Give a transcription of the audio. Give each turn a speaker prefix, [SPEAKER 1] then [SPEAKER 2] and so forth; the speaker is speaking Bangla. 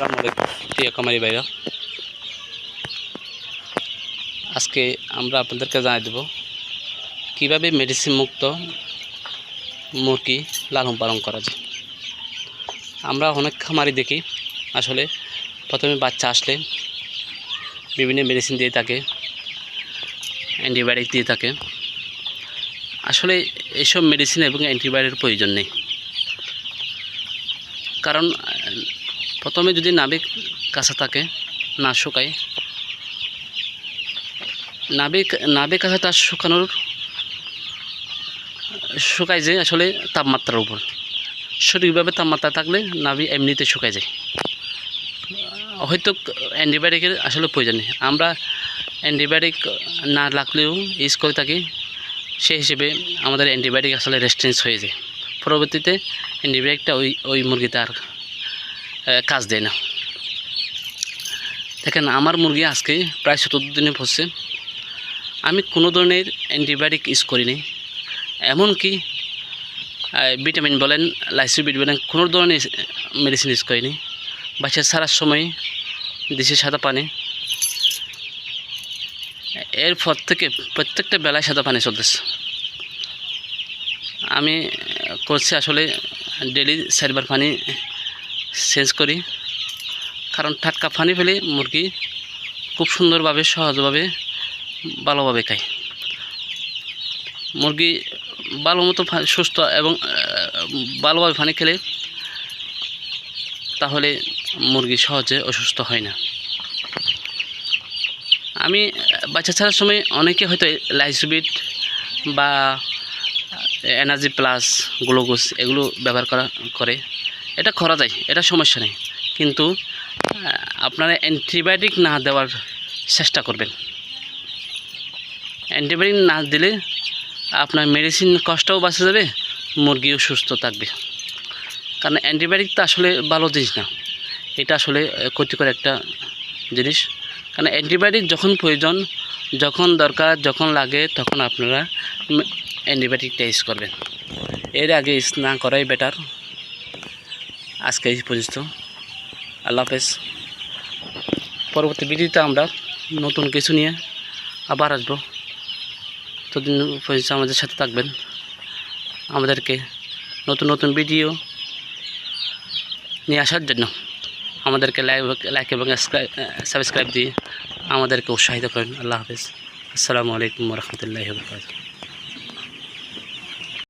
[SPEAKER 1] আসসালামু আলাইকুম প্রিয় খামারি ভাইরা। আজকে আমরা আপনাদেরকে জানিয়ে দেব কীভাবে মেডিসিন মুক্ত মুরগি লালন পালন করা যায়। আমরা অনেক খামারি দেখি, আসলে প্রথমে বাচ্চা আসলে বিভিন্ন মেডিসিন দিয়ে থাকে, অ্যান্টিবায়োটিক দিয়ে থাকে। আসলে এসব মেডিসিন এবং অ্যান্টিবায়োটিকের প্রয়োজন নেই, কারণ প্রথমে যদি নাভিক কাঁচা থাকে, না শুকায়, নাভি কাঁচাটা শুকায় যায় আসলে তাপমাত্রার উপর। সঠিকভাবে তাপমাত্রা থাকলে নাভি এমনিতে শুকায় যায়, হয়তো অ্যান্টিবায়োটিকের আসলে প্রয়োজন নেই। আমরা অ্যান্টিবায়োটিক না লাগলেও ইউজ করে থাকি, সেই হিসেবে আমাদের অ্যান্টিবায়োটিক আসলে রেজিস্ট্যান্স হয়ে যায়। পরবর্তীতে অ্যান্টিবায়োটিকটা ওই মুরগিতে আর কাজ দেয় না। দেখেন, আমার মুরগি আজকে প্রায় 17 দিনে পড়ছে, আমি কোনো ধরনের অ্যান্টিবায়োটিক ইউজ করিনি, এমনকি ভিটামিন বলেন, লাইসোবিট বলেন, কোনো ধরনের মেডিসিন ইউজ করিনি। বাচ্চা ছাড়ার সময় দিছি সাদা পানি, এরপর থেকে প্রত্যেকটা বেলায় সাদা পানি চলতেছে। আমি করছি আসলে ডেলি 4 বার পানি চেঞ্জ করি, কারণ টাটকা পানি পেলে মুরগি খুব সুন্দরভাবে, সহজভাবে, ভালোভাবে খায়। মুরগি ভালো মতো সুস্থ এবং ভালোভাবে পানি খেলে তাহলে মুরগি সহজে অসুস্থ হয় না। আমি বাচ্চা ছাড়ার সময় অনেকে হয়তো লাইসোবিট বা এনার্জি প্লাস, গ্লুকোজ এগুলো ব্যবহার করে, এটা করা যায়, এটা সমস্যা নেই। কিন্তু আপনারা অ্যান্টিবায়োটিক না দেওয়ার চেষ্টা করবেন। অ্যান্টিবায়োটিক না দিলে আপনার মেডিসিন কষ্টও বাঁচা যাবে, মুরগিও সুস্থ থাকবে। কারণ অ্যান্টিবায়োটিক তো আসলে ভালো জিনিস না, এটা আসলে ক্ষতিকর একটা জিনিস। কারণ অ্যান্টিবায়োটিক যখন প্রয়োজন, যখন দরকার, যখন লাগে, তখন আপনারা অ্যান্টিবায়োটিকটা ইউজ করবেন। এর আগে ইউজ না করাই বেটার। আজকে এই পর্যন্ত, আল্লাহ হাফেজ। পরবর্তী ভিডিওতে আমরা নতুন কিছু নিয়ে আবার আসবো। ততদিন পর্যন্ত আমাদের সাথে থাকবেন। আমাদেরকে নতুন নতুন ভিডিও নিয়ে আসার জন্য আমাদেরকে লাইক এবং সাবস্ক্রাইব দিয়ে আমাদেরকে উৎসাহিত করেন। আল্লাহ হাফেজ। আসসালামু আলাইকুম ওয়া রাহমাতুল্লাহি ওয়া বারাকাতুহু।